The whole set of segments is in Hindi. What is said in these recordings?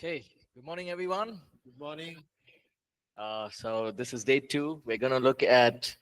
Okay, good morning, everyone. Good morning. So this is day 2. We're going to look at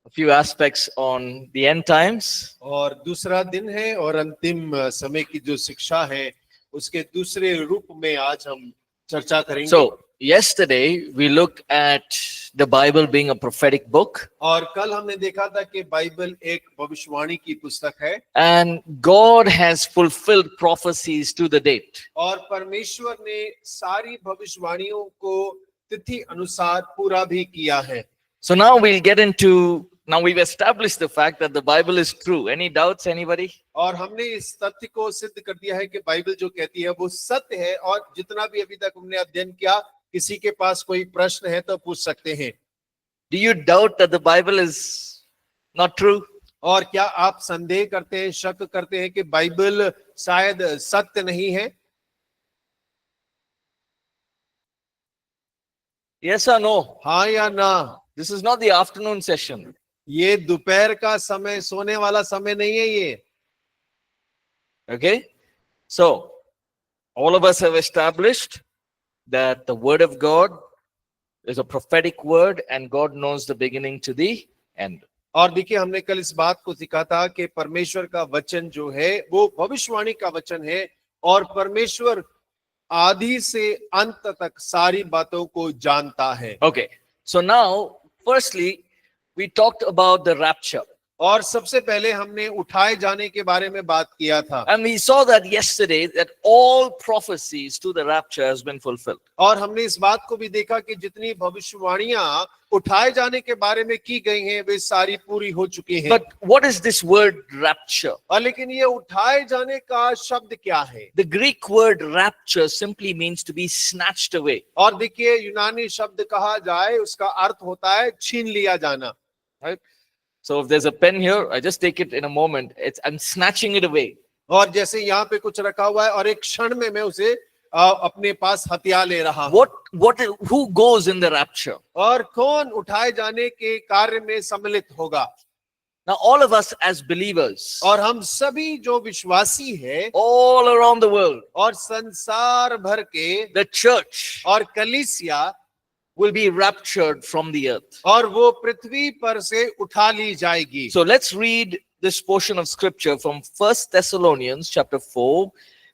a few aspects on the end times. और दूसरा दिन है और अंतिम समय की जो शिक्षा है उसके दूसरे रूप में आज हम चर्चा करेंगे। So yesterday we looked at the Bible being a prophetic book, और कल हमने देखा था कि बाइबल एक भविष्यवाणी की पुस्तक है and God has fulfilled prophecies to the date. और परमेश्वर ने सारी भविष्यवाणियों को तिथि अनुसार पूरा भी किया है। So now we'll get into. Now we've established the fact that the Bible is true. Any doubts, anybody? और हमने इस तथ्य को सिद्ध कर दिया है कि बाइबल जो कहती है वो सत्य है और जितना भी अभी तक हमने अध्ययन किया, किसी के पास कोई प्रश्न है तो पूछ सकते हैं। Do you doubt that the Bible is not true? और क्या आप संदेह करते हैं, शक करते हैं कि बाइबल शायद सत्य नहीं है? Yes or no? हाँ या ना? This is not the afternoon session. ये दोपहर का समय, सोने वाला समय नहीं है ये। Okay? So, all of us have established that the word of God is a prophetic word and God knows the beginning to the end. और देखिए, हमने कल इस बात को सीखा था कि परमेश्वर का वचन जो है वो भविष्यवाणी का वचन है और परमेश्वर आदि से अंत तक सारी बातों को जानता है। Okay. So now, firstly, we talked about the rapture. और सबसे पहले हमने उठाए जाने के बारे में बात किया था And we saw that yesterday that all prophecies to the rapture has been fulfilled. और हमने इस बात को भी देखा कि जितनी भविष्यवाणियां उठाए जाने के बारे में की गई हैं वे सारी पूरी हो चुकी हैं। But what is this word rapture? और लेकिन ये उठाए जाने का शब्द क्या है? The Greek word rapture simply means to be snatched away. और देखिए, यूनानी शब्द कहा जाए उसका अर्थ होता है छीन लिया जाना। Right? So if there's a pen here, I just take it in a moment. I'm snatching it away. और जैसे यहाँ पे कुछ रखा हुआ है और एक क्षण में मैं उसे अपने पास हथिया ले रहा हूँ। Who goes in the rapture? और कौन उठाए जाने के कार्य में सम्मिलित होगा? Now all of us as believers, और हम सभी जो विश्वासी है all around the world, और संसार भर के the church और कलीसिया will be raptured from the earth. और वो पृथ्वी पर से उठा ली जाएगी। So let's read this portion of scripture from 1 Thessalonians chapter 4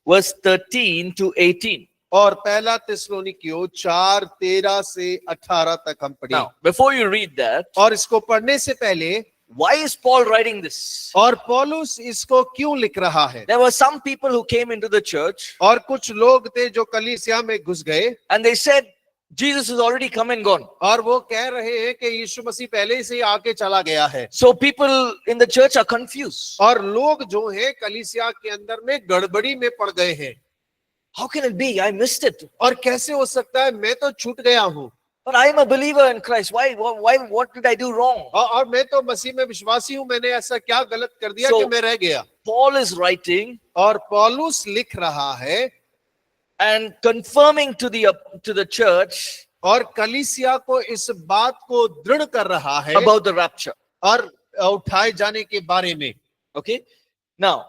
verse 13 to 18. और पहला थिस्सलुनीकियों 4:13 से 18 तक हम पढ़ें। Now, before you read that, और इसको पढ़ने से पहले why is Paul writing this? और पौलुस इसको क्यों लिख रहा है? There were some people who came into the church और कुछ लोग थे जो कलीसिया में घुस गए and they said, Jesus has already come and gone. और वो कह रहे हैं कि यीशु मसीह पहले से ही आके चला गया है। So people in the church are confused. और लोग जो हैं कलीसिया के अंदर में गड़बड़ी में पड़ गए हैं। How can it be? I missed it. और कैसे हो सकता है, मैं तो छूट गया हूँ। But I am a believer in Christ. Why? What did I do wrong? और मैं तो मसीह में विश्वासी हूँ, मैंने ऐसा क्या गलत कर दिया कि मैं रह गया? Paul is writing और पौलुस लिख रहा है and confirming to the church और कलीसिया को इस बात को दृढ़ कर रहा है about the rapture. और उठाए जाने के बारे में। Okay. Now,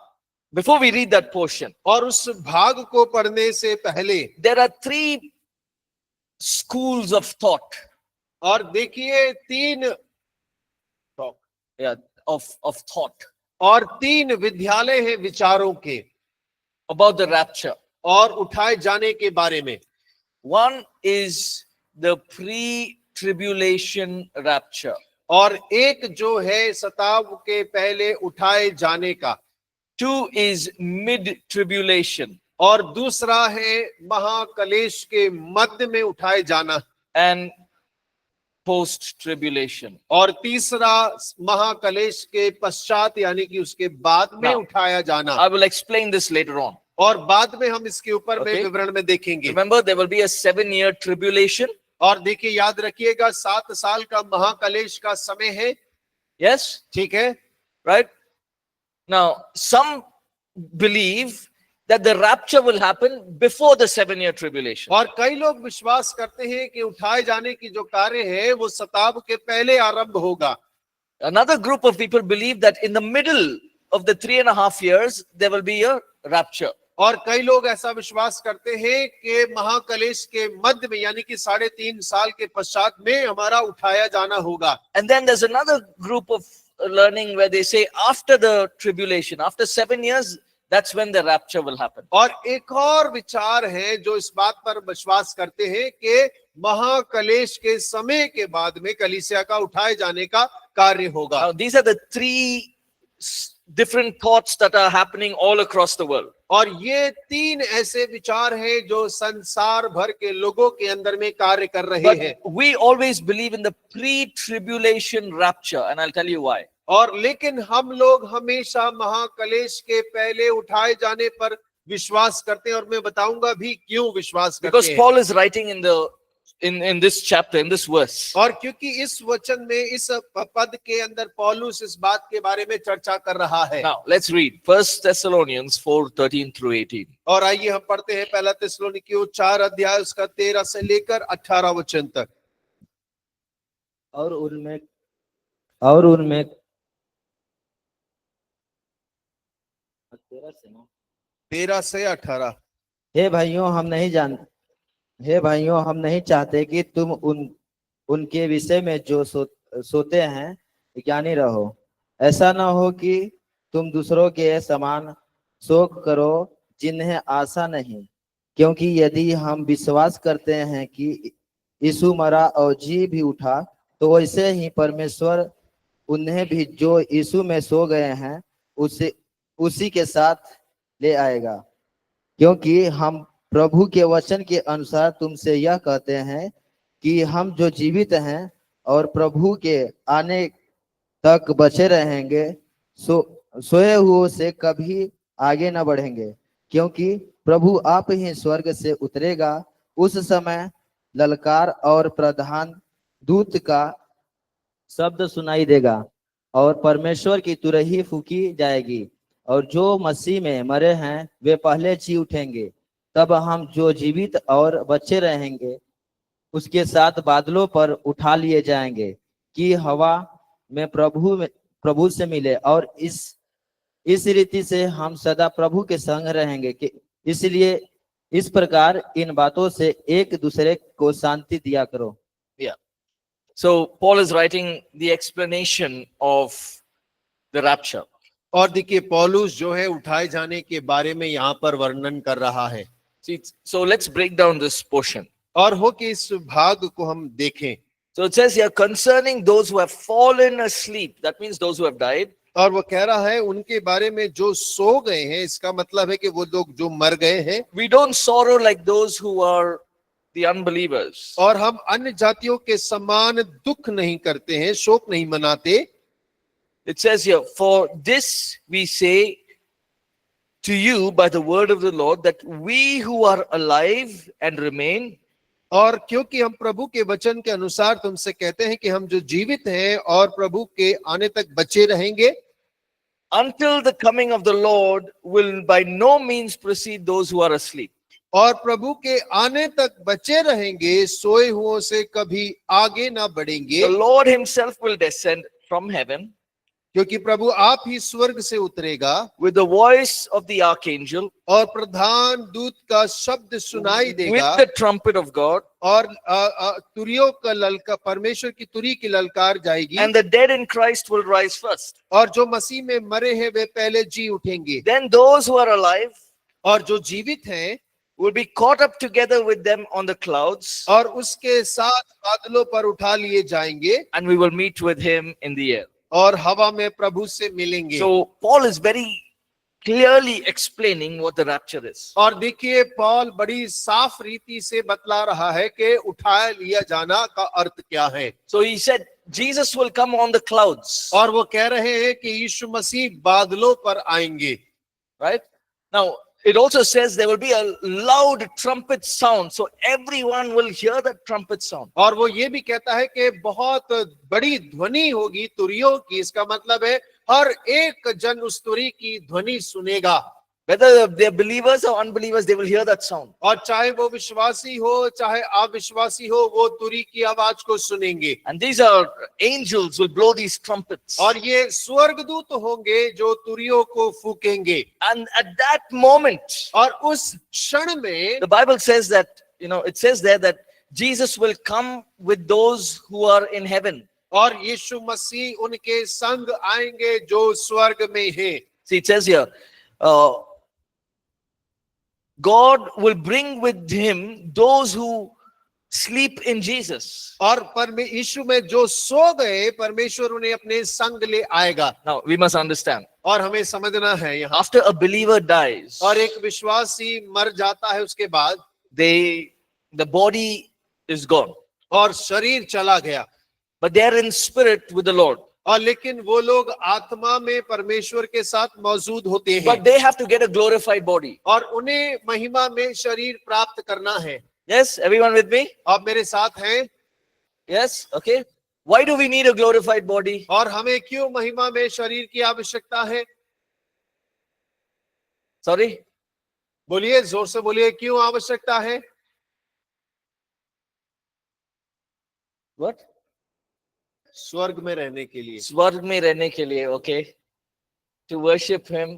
before we read that portion, और उस भाग को पढ़ने से पहले there are 3 schools of thought. और देखिए 3 of thought और 3 विद्यालय हैं विचारों के about the rapture. और उठाए जाने के बारे में। One is the pre-tribulation rapture. और एक जो है सताव के पहले उठाए जाने का। 2 is mid-tribulation. और दूसरा है महाकलेश के मध्य में उठाए जाना। And post-tribulation. और तीसरा महाकलेश के पश्चात यानी कि उसके बाद में उठाया जाना। I will explain this later on. और बाद में हम इसके ऊपर में Okay. विवरण में देखेंगे। Remember, there will be a 7-year tribulation. और देखिए, याद रखिएगा 7 साल का महाकलेश का समय है। Yes, ठीक है, right? Now, some believe that the rapture will happen before the 7-year tribulation. और कई लोग विश्वास करते हैं कि उठाए जाने की जो कार्य है वो सताव के पहले आरंभ होगा। Another group of people believe that in the middle of the 3.5 years, there will be a rapture. और कई लोग ऐसा विश्वास करते हैं कि महाकलेश के मध्य में यानी कि 3.5 साल के पश्चात में हमारा उठाया जाना होगा। And then there's another group of learning where they say after the tribulation, after 7 years, that's when the rapture will happen. और एक और विचार है जो इस बात पर विश्वास करते हैं कि महाकलेश के समय के बाद में कलीसिया का उठाए जाने का कार्य होगा। Now, these are the three different thoughts that are happening all across the world. और ये 3 ऐसे विचार हैं जो संसार भर के लोगों के अंदर में कार्य कर रहे But हैं। we always believe in the pre-tribulation rapture, and I'll tell you why. और लेकिन हम लोग हमेशा महाकलेश के पहले उठाए जाने पर विश्वास करते हैं और मैं बताऊंगा भी क्यों विश्वास करते Because हैं। Paul is writing in this chapter, in this verse. और क्योंकि इस वचन में इस पद के अंदर पौलुस इस बात के बारे में चर्चा कर रहा है। Now, let's read 1 Thessalonians 4:13 through 18. और आइए हम पढ़ते हैं पहला थिस्सलुनीकियों 4 अध्याय उसका 13 से लेकर 18 वचन तक। और उनमें 13 से 18। हे भाइयों हम नहीं चाहते कि तुम उनके विषय में जो सोते हैं ज्ञानी रहो। ऐसा न हो कि तुम दूसरों के समान शोक करो जिन्हें आशा नहीं, क्योंकि यदि हम विश्वास करते हैं कि यीशु मरा और जी भी उठा, तो वैसे ही परमेश्वर उन्हें भी जो यीशु में सो गए हैं उसी के साथ ले आएगा। क्योंकि हम प्रभु के वचन के अनुसार तुमसे यह कहते हैं कि हम जो जीवित हैं और प्रभु के आने तक बचे रहेंगे सोए हुए से कभी आगे न बढ़ेंगे, क्योंकि प्रभु आप ही स्वर्ग से उतरेगा। उस समय ललकार और प्रधान दूत का शब्द सुनाई देगा और परमेश्वर की तुरही फूकी जाएगी, और जो मसीह में मरे हैं वे पहले जी उठेंगे। तब हम जो जीवित और बचे रहेंगे उसके साथ बादलों पर उठा लिए जाएंगे कि हवा में प्रभु से मिले, और इस रीति से हम सदा प्रभु के संग रहेंगे। कि इसलिए इस प्रकार इन बातों से एक दूसरे को शांति दिया करो। Yeah. So Paul is writing the explanation of the rapture. और देखिए पौलुस जो है उठाए जाने के बारे में यहाँ पर वर्णन कर रहा है। See, so let's break down this portion. और हो कि इस भाग को हम देखें। So it says here, concerning those who have fallen asleep, that means those who have died. और वो कह रहा है उनके बारे में जो सो गए हैं, इसका मतलब है कि वो लोग जो मर गए हैं। We don't sorrow like those who are the unbelievers. और हम अन्य जातियों के समान दुख नहीं करते हैं, शोक नहीं मनाते। It says here, for this we say to you by the word of the Lord, that we who are alive and remain, और क्योंकि हम प्रभु के वचन के अनुसार तुमसे कहते हैं कि हम जो जीवित हैं और प्रभु के आने तक बचे रहेंगे, until the coming of the Lord, will by no means precede those who are asleep. और प्रभु के आने तक बचे रहेंगे, सोए हुओं से कभी आगे ना बढ़ेंगे। The Lord himself will descend from heaven क्योंकि प्रभु आप ही स्वर्ग से उतरेगा with the voice of the archangel, और प्रधान दूत का शब्द सुनाई देगा, with the trumpet of God, और तुरियों का ललकार, परमेश्वर की तुरी की ललकार जाएगी, and the dead in Christ will rise first. और जो मसीह में मरे हैं वे पहले जी उठेंगे। Then those who are alive और जो जीवित हैं will be caught up together with them on the clouds, और उसके साथ बादलों पर उठा लिए जाएंगे, and we will meet with him in the air. और हवा में प्रभु से मिलेंगे। So Paul is very clearly explaining what the rapture is. और देखिए पौल बड़ी साफ रीति से बतला रहा है कि उठाया लिया जाना का अर्थ क्या है। So he said Jesus will come on the clouds, और वो कह रहे हैं कि यीशु मसीह बादलों पर आएंगे। right? Now it also says there will be a loud trumpet sound, so everyone will hear that trumpet sound. और वो ये भी कहता है कि बहुत बड़ी ध्वनि होगी तुरियों की, इसका मतलब है हर एक जन उस तुरी की ध्वनि सुनेगा। Whether they're believers or unbelievers, they will hear that sound. और चाहे वो विश्वासी हो चाहे अविश्वासी हो, वो तुरी की आवाज को सुनेंगे। And these are angels will blow these trumpets. और ये स्वर्गदूत होंगे जो तुरियों को फूकेंगे। And at that moment, और उस क्षण में the Bible says that, it says there that Jesus will come with those who are in heaven. और यीशु मसीह उनके संग आएंगे जो स्वर्ग में हैं। See, it says here, God will bring with him those who sleep in Jesus. और यीशु में जो सो गए, परमेश्वर उन्हें अपने संग ले आएगा। Now, we must understand. और हमें समझना है यहाँ, After a believer dies, और एक विश्वासी मर जाता है, उसके बाद the body is gone. और शरीर चला गया, But they are in spirit with the Lord. और लेकिन वो लोग आत्मा में परमेश्वर के साथ मौजूद होते हैं। But they have to get a glorified body. और उन्हें महिमा में शरीर प्राप्त करना है। Yes, everyone with me? आप मेरे साथ हैं? Yes, okay. Why do we need a glorified body? और हमें क्यों महिमा में शरीर की आवश्यकता है? Sorry? बोलिए, जोर से बोलिए, क्यों आवश्यकता है? What? स्वर्ग में रहने के लिए। स्वर्ग में रहने के लिए, okay. To worship him.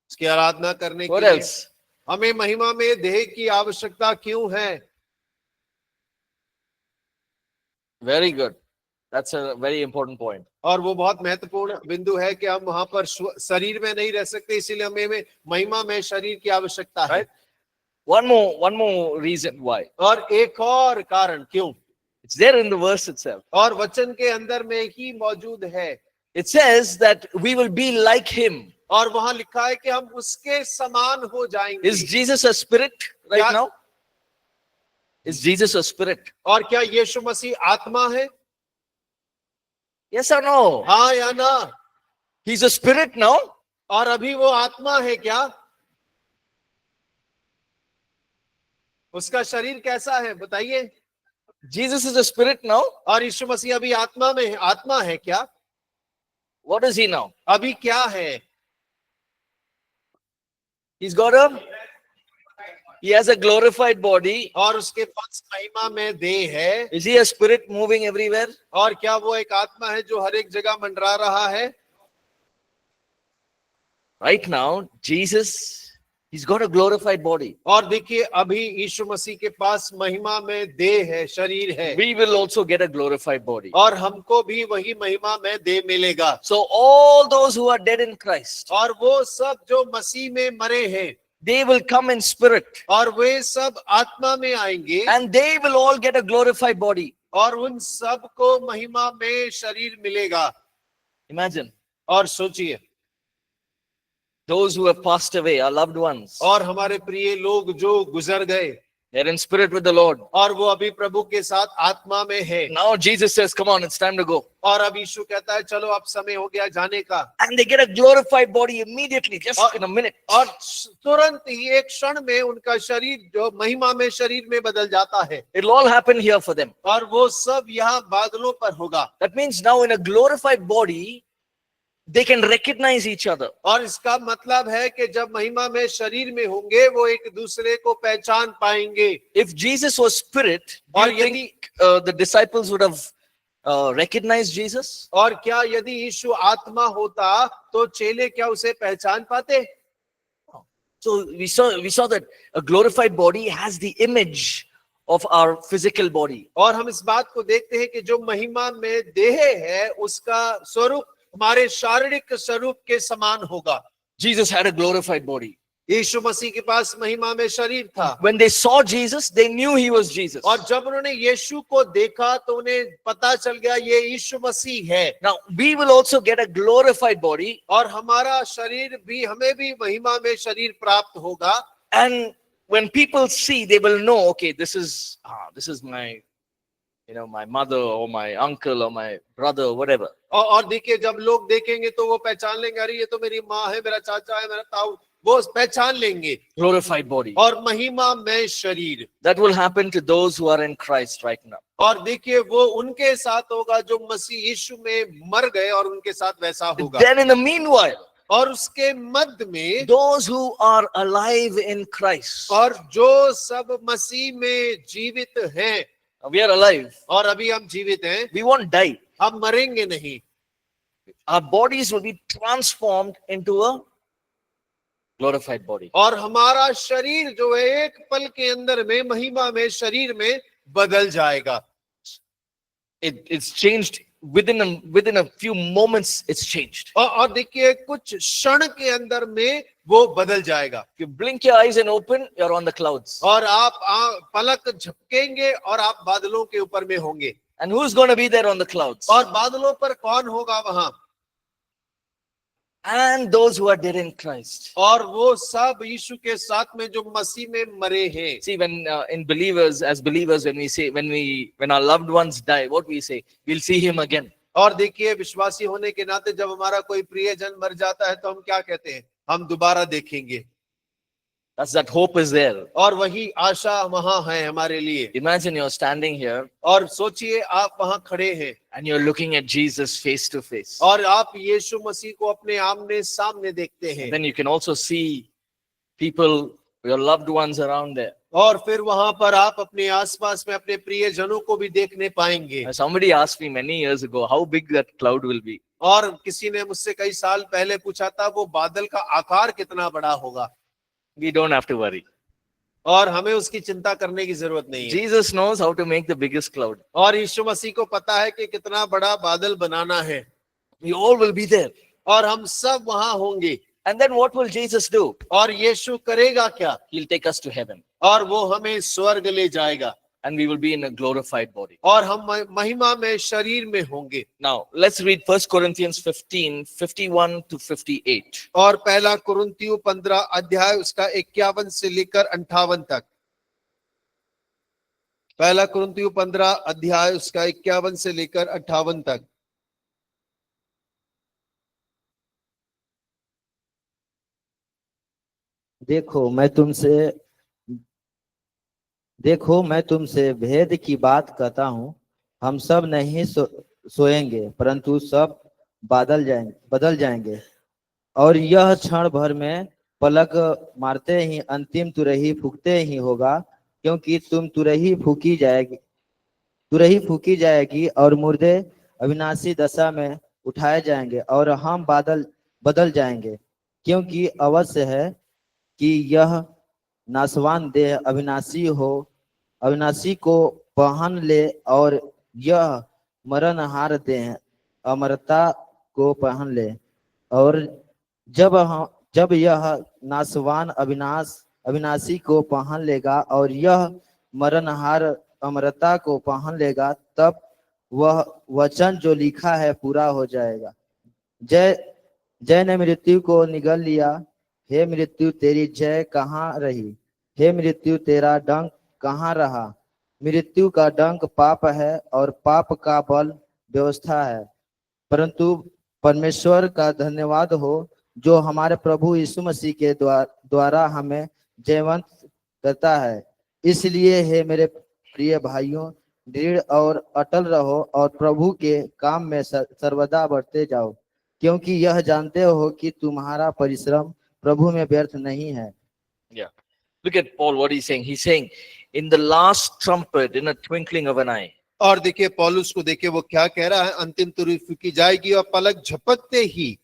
उसकी आराधना करने के What लिए। else? हमें महिमा में देह की आवश्यकता क्यों है? Very good. That's a very important point. और वो बहुत महत्वपूर्ण बिंदु है कि हम वहां पर शरीर में नहीं रह सकते, इसीलिए हमें महिमा में शरीर की आवश्यकता है। Right? One more reason why. और एक और कारण क्यों? It's there in the verse itself. और वचन के अंदर में ही मौजूद है। It says that we will be like him. और वहां लिखा है कि हम उसके समान हो जाएंगे। Is Jesus a spirit right क्या- now? Is Jesus a spirit? और क्या यीशु मसीह आत्मा है? Yes or no? हाँ या ना? He's a spirit now. और अभी वो आत्मा है क्या? उसका शरीर कैसा है बताइए? Jesus is a spirit now. और यीशु मसीह अभी आत्मा में है, आत्मा है क्या? What is he now? अभी क्या है? He has a glorified body. और उसके पास महिमा में देह है। Is he a spirit moving everywhere? और क्या वो एक आत्मा है जो हर एक जगह मंडरा रहा है? Right now, Jesus, he's got a glorified body. और देखिए, अभी यीशु मसीह के पास महिमा में देह है, शरीर है। We will also get a glorified body. और हमको भी वही महिमा में देह मिलेगा। So all those who are dead in Christ, और वो सब जो मसीह में मरे हैं, they will come in spirit. और वे सब आत्मा में आएंगे, And they will all get a glorified body. और उन सब को महिमा में शरीर मिलेगा। Imagine. और सोचिए, Those who have passed away, our loved ones, और हमारे प्रिय लोग जो गुजर गए, they're in spirit with the Lord. और वो अभी प्रभु के साथ आत्मा में है। Now Jesus says, come on, it's time to go. और अब यीशु कहता है, चलो अब समय हो गया जाने का। And they get a glorified body immediately, just in a minute. और तुरंत ही एक क्षण में उनका शरीर जो महिमा में शरीर में बदल जाता है। It'll all happen here for them. और वो सब यहाँ बादलों पर होगा। That means now in a glorified body, they can recognize each other. और इसका मतलब है कि जब महिमा में शरीर में होंगे, वो एक दूसरे को पहचान पाएंगे। If Jesus was spirit, do और you think the disciples would have recognized Jesus? और क्या यदि यीशु आत्मा होता तो चेले क्या उसे पहचान पाते? So we saw that a glorified body has the image of our physical body. और हम इस बात को देखते हैं कि जो महिमा में देह है, उसका स्वरूप हमारे शारीरिक स्वरूप के समान होगा। Jesus had a glorified body. यीशु मसीह के पास महिमा में शरीर था। When they saw Jesus, they knew he was Jesus. और जब उन्होंने यीशु को देखा तो उन्हें पता चल गया ये यीशु मसीह है। Now we will also get a glorified body, और हमारा शरीर भी, हमें भी महिमा में शरीर प्राप्त होगा। and when people see, they will know, okay, this is my my mother or my uncle or my brother or whatever. और देखिए, जब लोग देखेंगे तो वो पहचान लेंगे, अरे ये तो मेरी माँ है, मेरा चाचा है, मेरा ताऊ, वो पहचान लेंगे। Glorified body. और महिमा में शरीर, That will happen to those who are in Christ right now. और देखिए वो उनके साथ होगा जो मसीह यीशु में मर गए, और उनके साथ वैसा होगा। Then in the meanwhile, और उसके मध्य में those who are alive in Christ. और जो सब मसीह में जीवित हैं, We are alive. और अभी हम जीवित हैं, We won't die. हम मरेंगे नहीं, Our bodies will be transformed into a glorified body. और हमारा शरीर जो है एक पल के अंदर में महिमा में शरीर में बदल जाएगा। It's changed within a few moments. It's changed. और देखिए कुछ क्षण के अंदर में वो बदल जाएगा। If you blink your eyes and open, you're on the clouds. और आप पलक झपकेंगे और आप बादलों के ऊपर में होंगे। And who's going to be there on the clouds? और बादलों पर कौन होगा वहां? And those who are dead in Christ. और वो सब यीशु के साथ में जो मसीह में मरे हैं। See, when in believers, as believers, when our loved ones die, what we say, we'll see him again. और देखिए विश्वासी होने के नाते जब हमारा कोई प्रियजन मर जाता है तो हम क्या कहते हैं? हम दोबारा देखेंगे। That hope is there. और वही आशा वहां है हमारे लिए। Imagine you're standing here और सोचिए आप वहां खड़े हैं and you're looking at Jesus face to face. और आप यीशु मसीह को अपने आमने सामने देखते हैं। Then you can also see people, your loved ones around there. और फिर वहां पर आप अपने आसपास में अपने प्रियजनों को भी देखने पाएंगे। Somebody asked me many years ago how big that cloud will be. और किसी ने मुझसे कई साल पहले पूछा था वो बादल का आकार कितना बड़ा होगा। We don't have to worry. और हमें उसकी चिंता करने की जरूरत नहीं है। Jesus knows how to make the biggest cloud. और यीशु मसीह को पता है कि कितना बड़ा बादल बनाना है। We all will be there. और हम सब वहां होंगे। And then what will Jesus do? और यीशु करेगा क्या? He'll take us to heaven. और वो हमें स्वर्ग ले जाएगा। And we will be in a glorified body. और हम महिमा में शरीर में होंगे। Now, let's read 1 Corinthians 15, 51 to 58. और पहला कुरिन्थियों 15 अध्याय उसका 51 से लेकर 58 तक। पहला कुरिन्थियों 15 अध्याय उसका 51 से लेकर 58 तक। देखो मैं तुमसे भेद की बात कहता हूँ। हम सब नहीं सोएंगे, परंतु सब बदल जाएंगे। और यह क्षण भर में पलक मारते ही अंतिम तुरही फूकते ही होगा, क्योंकि तुरही फूकी जाएगी और मुर्दे अविनाशी दशा में उठाए जाएंगे और हम बदल जाएंगे। क्योंकि अवश्य है कि यह नाशवान देह अविनाशी को पहन ले और यह मरणहार देह अमरता को पहन ले। और जब यह नाशवान अविनाशी को पहन लेगा और यह मरणहार अमरता को पहन लेगा, तब वह वचन जो लिखा है पूरा हो जाएगा। जय ने मृत्यु को निगल लिया। हे मृत्यु तेरी जय कहाँ रही? हे मृत्यु तेरा डंक कहाँ रहा? मृत्यु का डंक पाप है और पाप का बल व्यवस्था है। परंतु परमेश्वर का धन्यवाद हो जो हमारे प्रभु यीशु मसीह के द्वारा हमें जयवंत करता है। इसलिए हे मेरे प्रिय भाइयों, दृढ़ और अटल रहो और प्रभु के काम में सर्वदा बढ़ते जाओ, क्योंकि यह जानते हो कि तुम्हारा परिश्रम प्रभु में व्यर्थ नहीं है। Yeah. Look at Paul, what he's saying. He's saying, in the last trumpet, in a twinkling of an eye. और देखिए पौलुस को देखिए वो क्या कह रहा है, अंतिम तुरही फूकी जाएगी और पलक झपकते ही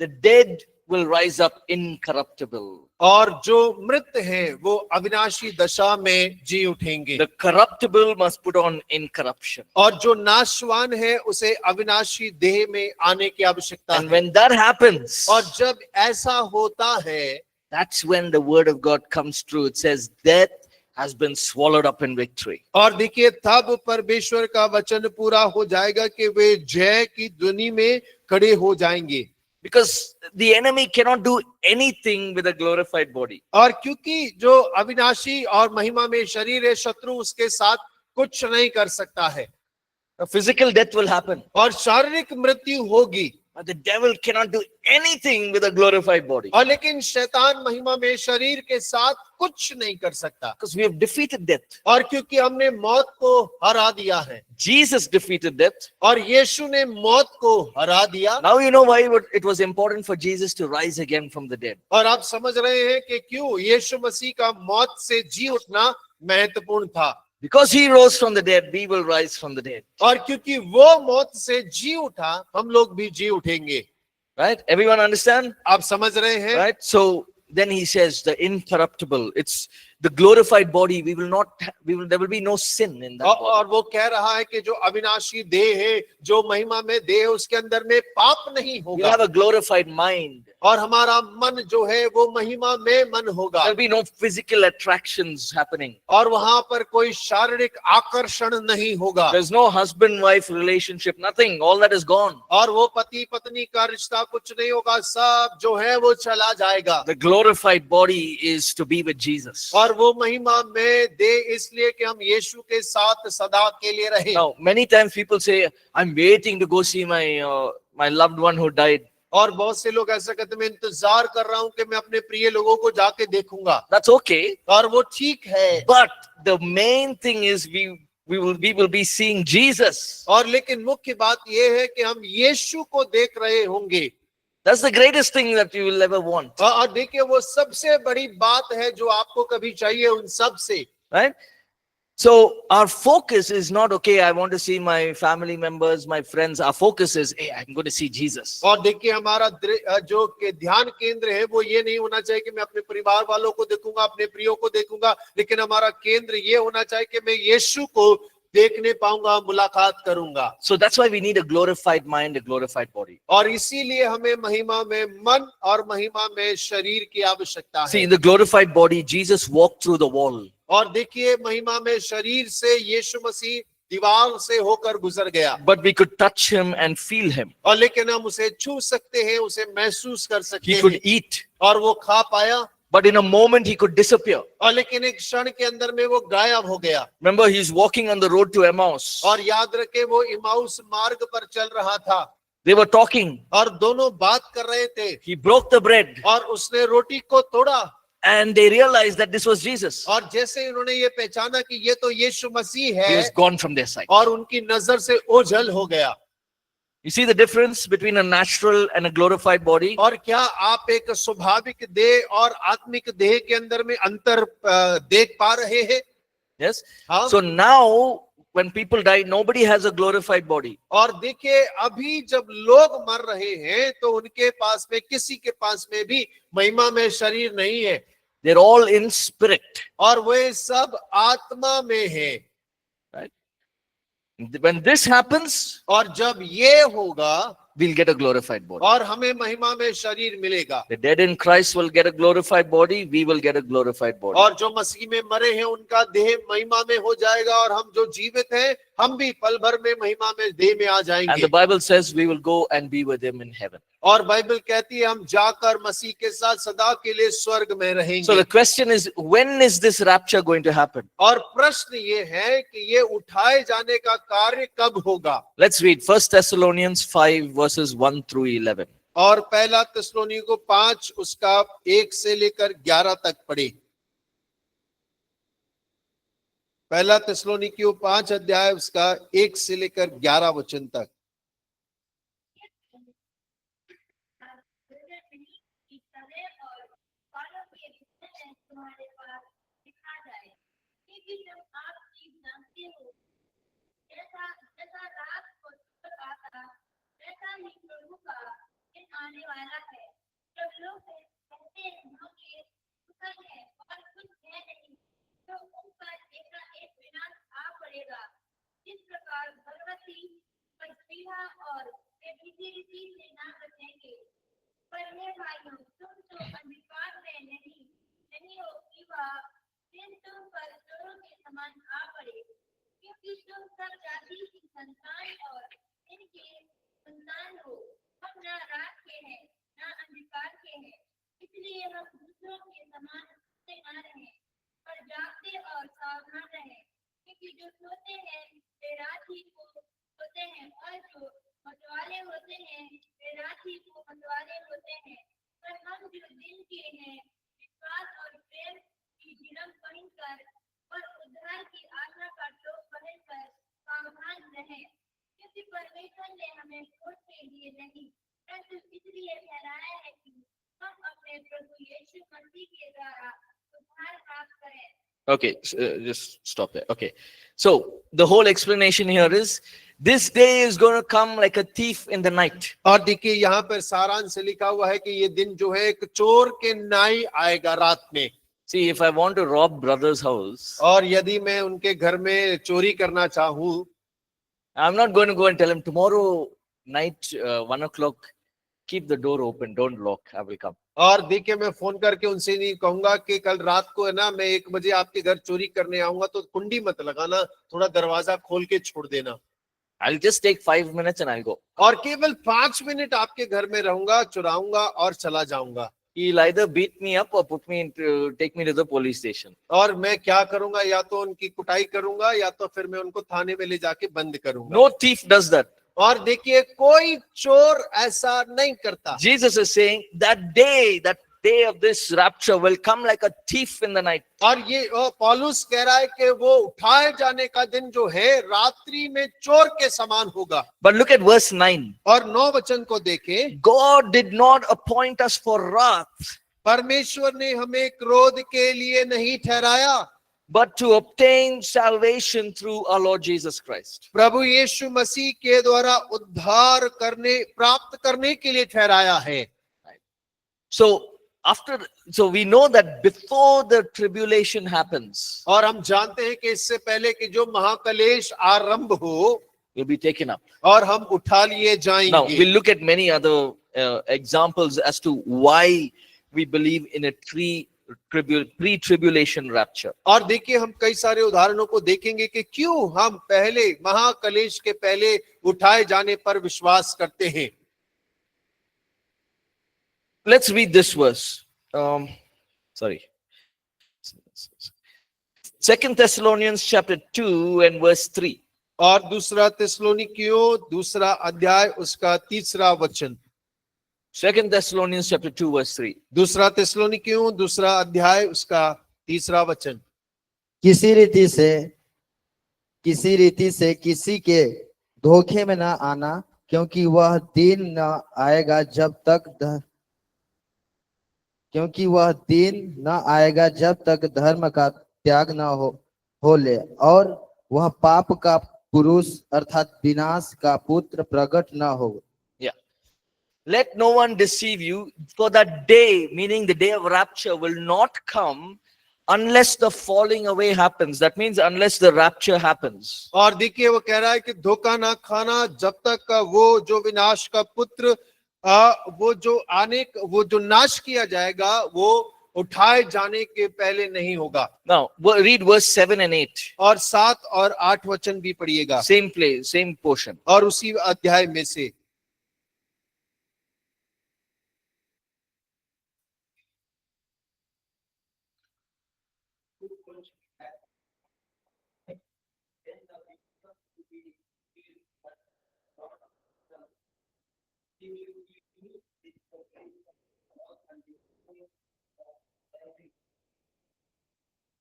the dead will rise up incorruptible. और जो मृत हैं वो अविनाशी दशा में जी उठेंगे। The corruptible must put on incorruption. और जो नाशवान है उसे अविनाशी देह में आने की आवश्यकता And है। when that happens, और जब ऐसा होता है, that's when the word of God comes true. It says, death has been swallowed up in victory. और देखिए तब परमेश्वर का वचन पूरा हो जाएगा कि वे जय की ध्वनि में खड़े हो जाएंगे। Because the enemy cannot do anything with a glorified body. और क्योंकि जो अविनाशी और महिमा में शरीर है, शत्रु उसके साथ कुछ नहीं कर सकता है। A physical death will happen. और शारीरिक मृत्यु होगी। But the devil cannot do anything with a glorified body और लेकिन शैतान महिमा में शरीर के साथ कुछ नहीं कर सकता, because we have defeated death. और क्योंकि हमने मौत को हरा दिया है, Jesus defeated death. और यीशु ने मौत को हरा दिया। Now you know why it was important for Jesus to rise again from the dead. और आप समझ रहे हैं कि क्यों यीशु मसीह का मौत से जी उठना महत्वपूर्ण था। Because he rose from the dead, we will rise from the dead. और क्योंकि वो मौत से जी उठा, हम लोग भी जी उठेंगे। Right? Everyone understand? आप समझ रहे हैं? Right? So then he says the incorruptible, it's the glorified body. There will be no sin in that body. और वो कह रहा है कि जो अविनाशी देह है, जो महिमा में देह है, उसके अंदर में पाप नहीं We'll होगा, have a glorified mind. और हमारा मन जो है वो महिमा में मन होगा, There'll be no physical attractions happening. और वहां पर कोई शारीरिक आकर्षण नहीं होगा, There's no husband-wife relationship, nothing. All that is gone. और वो पति पत्नी का रिश्ता कुछ नहीं होगा, सब जो है वो चला जाएगा। The glorified body is to be with Jesus. और वो महिमा में दे इसलिए कि हम यीशु के साथ सदा के लिए रहे। Now, many times people say, I'm waiting to go see my loved one who died. और बहुत से लोग ऐसा कहते हैं, मैं इंतजार कर रहा हूं कि मैं अपने प्रिय लोगों को जाके देखूंगा। That's okay. और वो ठीक है, But the main thing is we will be seeing Jesus. और लेकिन मुख्य बात ये है कि हम यीशु को देख रहे होंगे। That's the greatest thing that you will ever want. और देखिए वो सबसे बड़ी बात है जो आपको कभी चाहिए उन सब से। Right? So our focus is not, okay, I want to see my family members, my friends. Our focus is, hey, I'm going to see Jesus. और देखिए हमारा जो के ध्यान केंद्र है वो ये नहीं होना चाहिए कि मैं अपने परिवार वालों को देखूंगा, अपने प्रियो को देखूंगा, लेकिन हमारा केंद्र ये होना चाहिए कि मैं यीशु को देखने पाऊंगा, मुलाकात करूंगा। So that's why we need a glorified mind, a glorified body. और इसीलिए हमें महिमा में मन और महिमा में शरीर की आवश्यकता See, है। in the glorified body, Jesus walked through the wall. और देखिए महिमा में शरीर से यीशु मसीह दीवार से होकर गुजर गया, But we could touch him and feel him. और लेकिन हम उसे छू सकते हैं, उसे महसूस कर सकते He हैं, could eat. और वो खा पाया, But in a moment, he could disappear. और लेकिन एक क्षण के अंदर में वो गायब हो गया। Remember, he's walking on the road to Emmaus. और याद रखे वो इमाउस मार्ग पर चल रहा था, They were talking. और दोनों बात कर रहे थे, He broke the bread. और उसने रोटी को तोड़ा, And they realized that this was Jesus. और जैसे उन्होंने ये पहचाना कि ये तो यीशु मसीह He है, was gone from their sight. और उनकी नजर से ओझल हो गया। You see the difference between a natural and a glorified body? और क्या आप एक स्वाभाविक देह और आत्मिक देह के अंदर में अंतर देख पा रहे हैं? Yes. हाँ। So now, when people die, nobody has a glorified body. और देखिए अभी जब लोग मर रहे हैं तो उनके पास में, किसी के पास में भी महिमा में शरीर नहीं है, They're all in spirit. और वे सब आत्मा में है। When this happens, और जब ये होगा, we'll get a glorified body. और हमें महिमा में शरीर मिलेगा, The dead in Christ will get a glorified body. We will get a glorified body. और जो मसीह में मरे हैं उनका देह महिमा में हो जाएगा, और हम जो जीवित हैं हम भी पल भर में महिमा में देह में आ And जाएंगे। the Bible says we will go and be with him in heaven. और बाइबल कहती है हम जाकर मसीह के साथ सदा के लिए स्वर्ग में So रहेंगे। the question is, when is this rapture going to happen? और प्रश्न ये है कि ये उठाए जाने का कार्य कब होगा? Let's read 1 Thessalonians 5 verses 1 through 11. और पहला थिस्सलुनीको 5 उसका 1 से लेकर 11 तक पढ़े। पहला थिस्सलुनीकियों 5 अध्याय उसका 1 से लेकर 11 वचन तक। आने वाला है जब लोग कहते हैं कि कुशल है और कुछ है नहीं, तो उन पर एक विनाश आ पड़ेगा। इस प्रकार भगवती स्त्रियां और रीति से ना बचेंगे। पर हे भाइयों, तुम तो अंधकार में नहीं हो कि वह दिन तुम पर चोरों के समान आ पड़े, क्योंकि तुम सब जाति की संतान और इनके संतान हो। हम ना रात के हैं ना अंधकार के हैं, इसलिए हम दूसरों के समान से न रहें, पर जागते और सावधान रहें, क्योंकि जो सोते हैं वे रात ही को सोते हैं, और जो मतवाले होते हैं वे रात क्योंकि परमेश्वर ने हमें वोट के लिए नहीं परंतु इसलिए ठहराया है कि हम अपने प्रभु यीशु मसीह के द्वारा उद्धार प्राप्त करें। Okay, just stop there. Okay, so the whole explanation here is this day is going to come like a thief in the night. और देखिए यहाँ पर सारांश लिखा हुआ है कि ये दिन जो है एक चोर के नाई आएगा रात में। See, if I want to rob brother's house, और यदि मैं उनके घर में चोरी करना चाहूँ, I'm not going to go and tell him tomorrow night 1 o'clock, keep the door open, don't lock, I will come. और देखिए मैं फोन करके उनसे नहीं कहूंगा कि कल रात को है ना मैं 1 बजे आपके घर चोरी करने आऊंगा तो कुंडी मत लगाना, थोड़ा दरवाजा खोल के छोड़ देना। I'll just take 5 minutes and I'll go. और केवल 5 मिनट आपके घर में रहूंगा, चुराऊंगा और चला जाऊंगा। He'll either beat me up or take me to the police station. और मैं क्या करूंगा, या तो उनकी कुटाई करूंगा या तो फिर मैं उनको थाने में ले जाके बंद करूंगा। No thief does that. और देखिए कोई चोर ऐसा नहीं करता। Jesus is saying that day of this rapture will come like a thief in the night. और ये पौलुस कह रहा है कि वो उठाए जाने का दिन जो है रात्रि में चोर के समान होगा। But look at verse 9. और 9 वचन को देखें, God did not appoint us for wrath, परमेश्वर ने हमें क्रोध के लिए नहीं ठहराया, but to obtain salvation through our Lord Jesus Christ. प्रभु यीशु मसीह के द्वारा उद्धार प्राप्त करने के लिए ठहराया है। So we know that before the tribulation happens, और हम जानते हैं कि इससे पहले कि जो महाकलेश आरंभ हो, we'll be taken up. और हम उठा लिए Now जाएंगे। we'll look at many other examples as to why we believe in a pre-tribulation rapture. और देखिए हम कई सारे उदाहरणों को देखेंगे कि क्यों हम पहले महाकलेश के पहले उठाए जाने पर विश्वास करते हैं। Let's read this verse. Sorry. 2 Thessalonians chapter 2 and verse 3. और दूसरा थिस्सलुनीकियों 2 अध्याय उसका 3 वचन। 2 Thessalonians chapter 2 verse 3. 2 थिस्सलुनीकियों 2 अध्याय उसका 3 वचन। किसी रीति से किसी के धोखे में न आना, क्योंकि वह दिन न आएगा जब तक धर्म का त्याग न हो ले और वह पाप का पुरुष अर्थात विनाश का पुत्र प्रकट न हो। Let no one deceive you, for that day, meaning the day of rapture, will not come unless the falling away happens. That means unless the rapture happens. और देखिए वो कह रहा है कि धोखा ना खाना जब तक वो जो विनाश का पुत्र वो जो नाश किया जाएगा वो उठाए जाने के पहले नहीं होगा। Now read verse 7 and 8. और 7 और 8 वचन भी पढ़िएगा, Same place, same portion. और उसी अध्याय में से।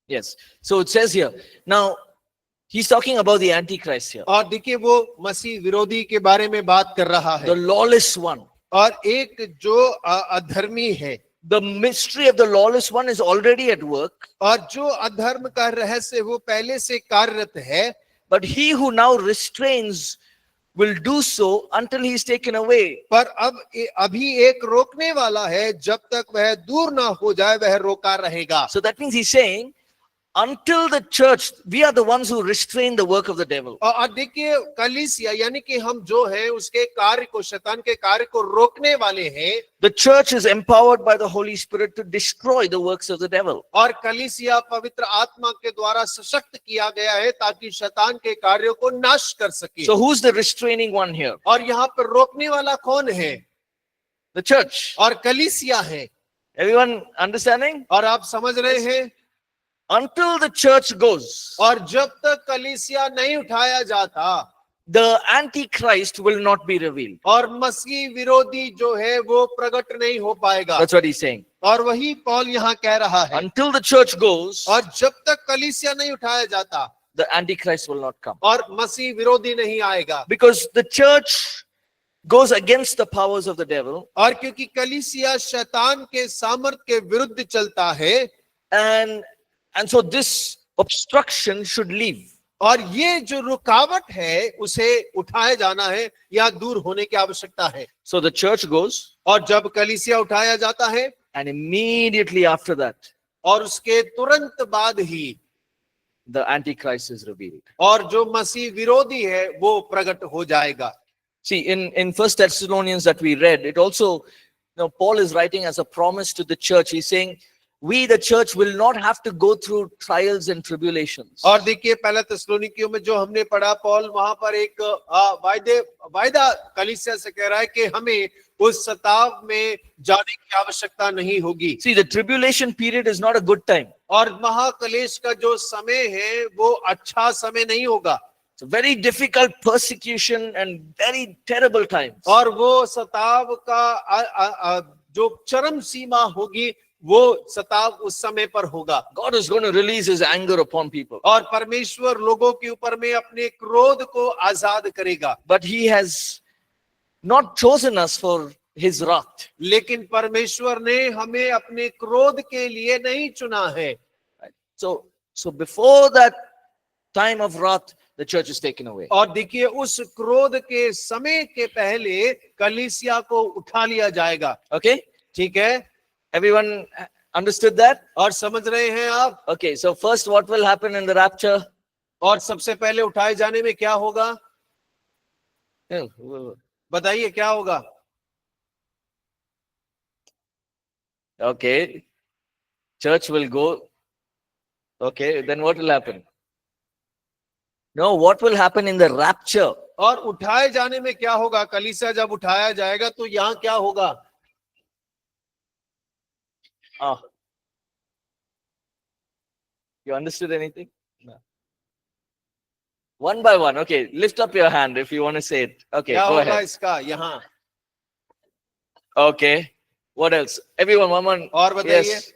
Yes. So it says here. Now he's talking about the Antichrist here. और देखिए वो मसीह विरोधी के बारे में बात कर रहा है, The lawless one. और एक जो अधर्मी है। The mystery of the lawless one is already at work. और जो अधर्म का रहस्य वो पहले से कार्यरत है, But he who now restrains will do so until he is taken away. पर अभी एक रोकने वाला है, जब तक वह दूर ना हो जाए वह रोका रहेगा। So that means he's saying, until the church, we are the ones who restrain the work of the devil. और देखिए कलीसिया यानी कि हम जो है उसके कार्य को, शैतान के कार्य को रोकने वाले हैं। The church is empowered by the Holy Spirit to destroy the works of the devil. और कलीसिया पवित्र आत्मा के द्वारा सशक्त किया गया है ताकि शैतान के कार्यों को नाश कर सके। So who's the restraining one here? और यहाँ पर रोकने वाला कौन है? The church. और कलीसिया है। Everyone understanding? और आप समझ रहे हैं? Until the church goes, और जब तक कलीसिया नहीं उठाया जाता, the Antichrist will not be revealed. और मसीह विरोधी जो है वो प्रकट नहीं हो पाएगा। That's what he's saying. और वही पौल यहाँ कह रहा है, Until the church goes, और जब तक कलीसिया नहीं उठाया जाता, the Antichrist will not come. और मसीह विरोधी नहीं आएगा। Because the church goes against the powers of the devil, और क्योंकि कलीसिया शैतान के सामर्थ के विरुद्ध चलता है, and so this obstruction should leave. और ये जो रुकावट है उसे उठाया जाना है या दूर होने की आवश्यकता है। So the church goes, और जब कलीसिया उठाया जाता है and immediately after that, और उसके तुरंत बाद ही the Antichrist is revealed. और जो मसीह विरोधी है वो प्रकट हो जाएगा। See, in First Thessalonians that we read, it also, Paul is writing as a promise to the church. He's saying, we, the church, will not have to go through trials and tribulations. और देखिए पहला थिस्सलुनीकियों में जो हमने पढ़ा, पौल वहां पर एक वायदा कलीसिया से कह रहा है कि हमें उस सताव में जाने की आवश्यकता नहीं होगी। See, the tribulation period is not a good time. और महाक्लेश का जो समय है वो अच्छा समय नहीं होगा। It's a very difficult persecution and very terrible times. और वो सताव का जो चरम सीमा होगी वो सताव उस समय पर होगा। God is going to release his anger upon people. और परमेश्वर लोगों के ऊपर में अपने क्रोध को आजाद करेगा। But he has not chosen us for his wrath. लेकिन परमेश्वर ने हमें अपने क्रोध के लिए नहीं चुना है। So before that time of wrath, the church is taken away. और देखिए उस क्रोध के समय के पहले कलीसिया को उठा लिया जाएगा। Okay? ठीक है, Everyone understood that? और समझ रहे हैं आप? Okay, so first what will happen in the rapture? और सबसे पहले उठाए जाने में क्या होगा? बताइए क्या होगा? Okay, church will go. Okay, then what will happen? No, what will happen in the rapture? और उठाए जाने में क्या होगा? कलीसिया जब उठाया जाएगा तो यहाँ क्या होगा? You understood anything? No. One by one. Okay, lift up your hand if you want to say it. Okay, क्या go होगा ahead. इसका यहाँ? Okay, what else? Everyone, one. और बताइए। Yes.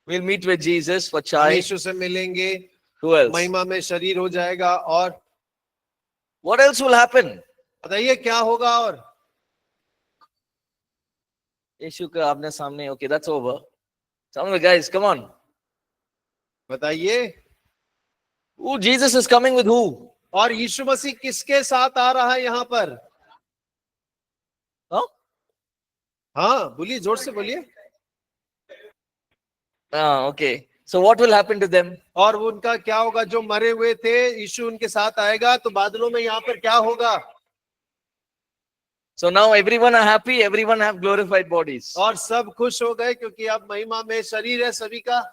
We'll meet with Jesus for chai. यीशु से मिलेंगे, Who else? महिमा में शरीर हो जाएगा। और What else will happen? बताइए क्या होगा? और यीशु का आपने सामने. Okay, that's over. Some of the guys, come on. बताइए। Who Jesus is coming with who? और यीशु मसीह किसके साथ आ रहा है यहाँ पर? Huh? हाँ बोलिए, जोर से बोलिए। Okay. So what will happen to them? और वो उनका क्या होगा? जो मरे हुए थे, यीशु उनके साथ आएगा तो बादलों में यहाँ पर क्या होगा? So now everyone are happy, everyone have glorified bodies. और सब खुश हो गए क्योंकि अब महिमा में शरीर है सभी का।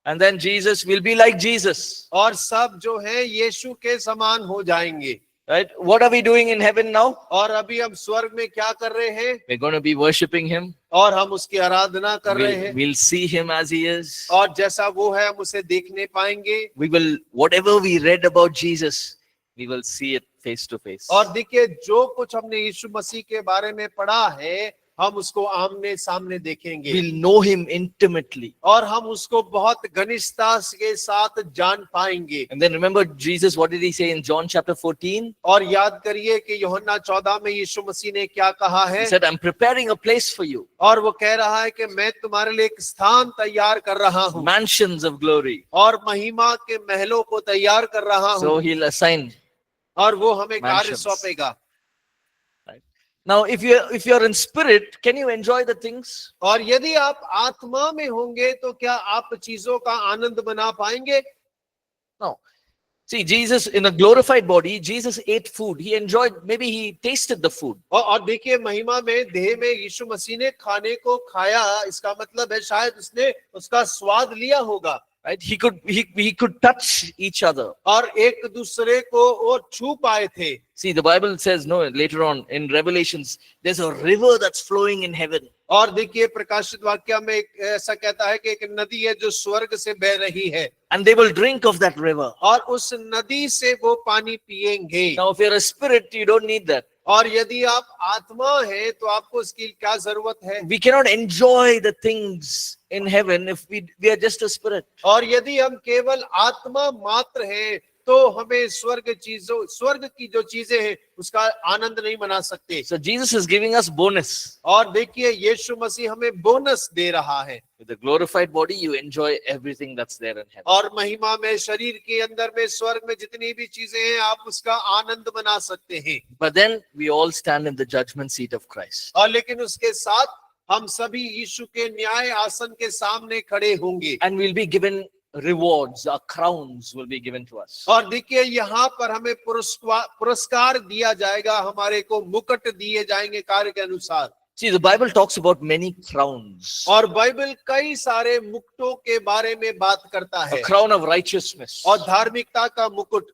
And then Jesus will be like Jesus. और सब जो है यीशु के समान हो जाएंगे। Right? What are we doing in heaven now? और अभी हम स्वर्ग में क्या कर रहे हैं? We're going to be worshipping him. और हम उसकी आराधना कर रहे हैं। We'll see him as he is. और जैसा वो है हम उसे देखने पाएंगे। We will, whatever we read about Jesus, we will see it face to face. और देखिए जो कुछ हमने यीशु मसीह के बारे में पढ़ा है हम उसको आमने सामने देखेंगे। We'll know him intimately. और हम उसको बहुत घनिष्ठता के साथ जान पाएंगे। And then remember Jesus, what did he say in John chapter 14? और याद करिए कि यूहन्ना 14 में यीशु मसीह ने क्या कहा है? He said, I'm preparing a place for you. और वो कह रहा है कि मैं तुम्हारे लिए एक स्थान तैयार कर रहा हूँ Mansions of glory. और महिमा के महलों को तैयार कर रहा So हूँ। he'll assign. और वो हमें कार्य Mansions. सौंपेगा। Now, if you're in spirit, can you enjoy the things? और यदि आप आत्मा में होंगे तो क्या आप चीजों का आनंद बना पाएंगे? No. See, Jesus in a glorified body, Jesus ate food. He enjoyed, maybe he tasted the food. और देखिए महिमा में देह में यीशु मसीह ने खाने को खाया, इसका मतलब है शायद उसने उसका स्वाद लिया होगा। Right? He could touch each other. और एक दूसरे को वो छू पाए थे। See, the Bible says, no, later on in Revelations, there's a river that's flowing in heaven. और देखिए प्रकाशित वाक्य में ऐसा कहता है कि एक नदी है जो स्वर्ग से बह रही है। And they will drink of that river. और उस नदी से वो पानी पिएंगे। Now, if you're a spirit, you don't need that. और यदि आप आत्मा है तो आपको इसकी क्या जरूरत है? We cannot enjoy the things in heaven if we are just a spirit. और यदि हम केवल आत्मा मात्र है तो हमें स्वर्ग की जो चीजें हैं उसका आनंद नहीं मना सकते। So Jesus is giving us bonus. और देखिए यीशु मसीह हमें बोनस दे रहा है। With the glorified body, you enjoy everything that's there in heaven. और महिमा में शरीर के अंदर में स्वर्ग में जितनी भी चीजें हैं आप उसका आनंद मना सकते हैं। But then we all stand in the judgment seat of Christ. और लेकिन उसके साथ हम सभी यीशु के न्याय आसन के सामने खड़े होंगे। And we'll be given rewards, our crowns will be given to us. और देखिए यहाँ पर हमें पुरस्कार दिया जाएगा, हमारे को मुकुट दिए जाएंगे कार्य के अनुसार। See, the Bible talks about many crowns. और बाइबल कई सारे मुकुटों के बारे में बात करता है। A crown of righteousness. और धार्मिकता का मुकुट।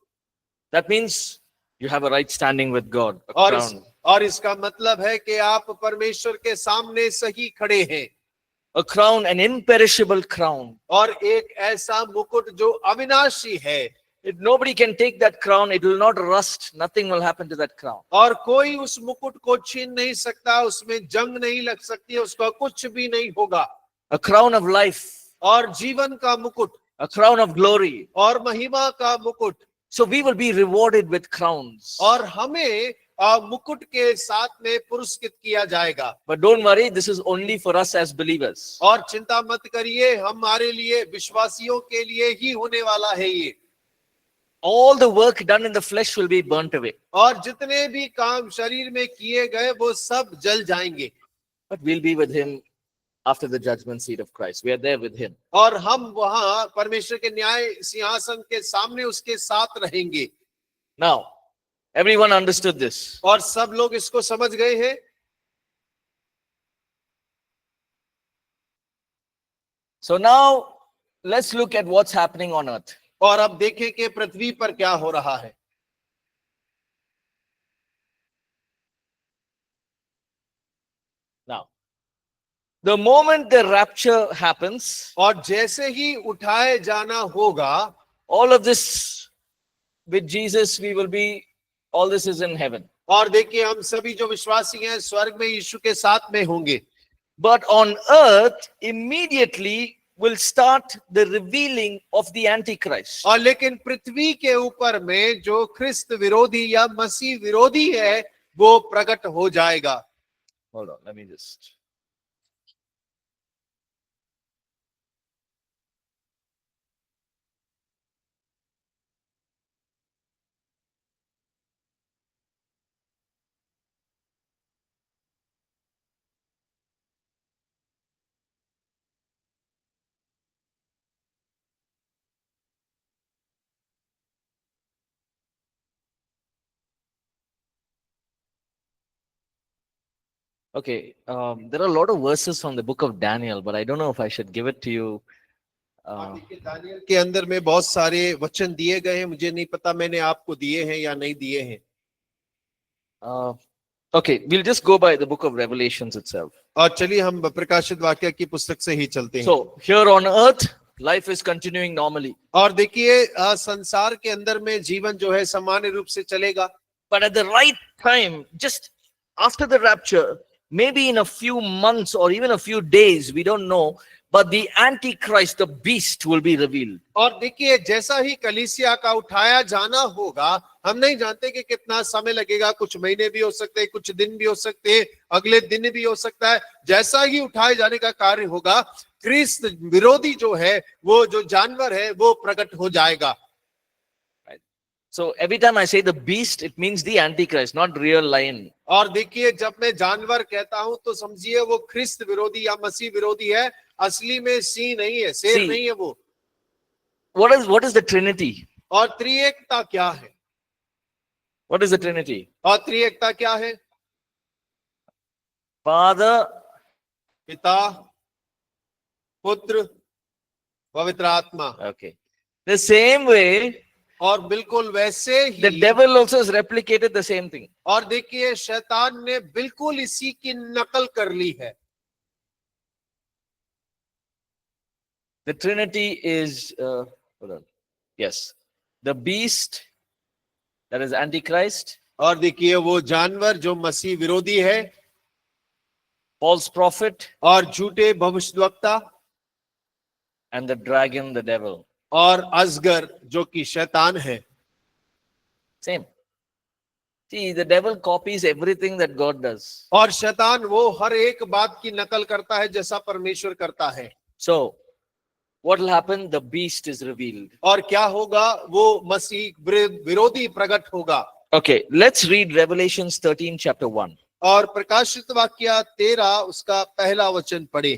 That means you have a right standing with God. A और crown. और इसका मतलब है कि आप परमेश्वर के सामने सही खड़े हैं। A crown, an imperishable crown. और एक ऐसा मुकुट जो अविनाशी है। Nobody can take that crown. It will not rust. Nothing will happen to that crown. और कोई उस मुकुट को छीन नहीं सकता, उसमें जंग नहीं लग सकती, उसका कुछ भी नहीं होगा। A crown of life. और जीवन का मुकुट। A crown of glory. और महिमा का मुकुट। So we will be rewarded with crowns. और हमें मुकुट के साथ में पुरस्कृत किया जाएगा। But don't worry, this is only for us as believers. और चिंता मत करिए, हमारे लिए विश्वासियों के लिए ही होने वाला है ये। All the work done in the flesh will be burnt away. और जितने भी काम शरीर में किए गए वो सब जल जाएंगे। But we'll be with him after the judgment seat of Christ. We are there with him. और हम वहां परमेश्वर के न्याय सिंहासन के सामने उसके साथ रहेंगे। Now, everyone understood this. और सब लोग इसको समझ गए हैं। So now, let's look at what's happening on earth. और अब देखें कि पृथ्वी पर क्या हो रहा है। Now, the moment the rapture happens, और जैसे ही उठाए जाना होगा, all of this with Jesus, all this is in heaven. और देखिए हम सभी जो विश्वासी हैं स्वर्ग में यीशु के साथ में होंगे। But on earth, immediately will start the revealing of the Antichrist. और लेकिन पृथ्वी के ऊपर में जो ख्रिस्त विरोधी या मसीह विरोधी है वो प्रकट हो जाएगा। Hold on, let me just. Okay, there are a lot of verses from the book of Daniel, but I don't know if I should give it to you. Daniel के अंदर में बहुत सारे वचन दिए गए हैं, मुझे नहीं पता मैंने आपको दिए हैं या नहीं दिए हैं। Okay, we'll just go by the book of Revelations itself. और चलिए हम प्रकाशित वाक्य की पुस्तक से ही चलते हैं। So here on earth, life is continuing normally. और देखिए संसार के अंदर में जीवन जो है सामान्य रूप से चलेगा। But at the right time, just after the rapture, maybe in a few months or even a few days, we don't know, but the Antichrist, the beast, will be revealed. और देखिए जैसा ही कलीसिया का उठाया जाना होगा, हम नहीं जानते कि कितना समय लगेगा, कुछ महीने भी हो सकते हैं, कुछ दिन भी हो सकते हैं, अगले दिन भी हो सकता है। जैसा ही उठाए जाने का कार्य होगा, ख्रिस्त विरोधी जो है, वो जो जानवर है, वो प्रकट हो जाएगा। So every time I say the beast, it means the Antichrist, not real lion. और देखिए जब मैं जानवर कहता हूं तो समझिए वो ख्रिस्त विरोधी या मसीह विरोधी है, असली में सिंह नहीं है, शेर नहीं है वो। What is the Trinity? और त्रिएकता क्या है? What is the Trinity? और त्रिएकता क्या है? Father, पिता, पुत्र, पवित्र आत्मा। okay. The same way, और बिल्कुल वैसे ही the devil also has replicated the same thing. और देखिए शैतान ने बिल्कुल इसी की नकल कर ली है। The Trinity is, hold on. Yes, the beast, that is Antichrist. और देखिए वो जानवर जो मसीह विरोधी है false prophet, और झूठे भविष्यद्वक्ता and the dragon, the devil. और अजगर जो कि शैतान है। Same. See, the devil copies everything that God does. और शैतान वो हर एक बात की नकल करता है जैसा परमेश्वर करता है। So, what will happen? The beast is revealed. और क्या होगा? वो मसीह विरोधी प्रकट होगा। Okay, let's read Revelations 13, chapter 1. और प्रकाशित वाक्य 13 उसका पहला वचन पढ़े।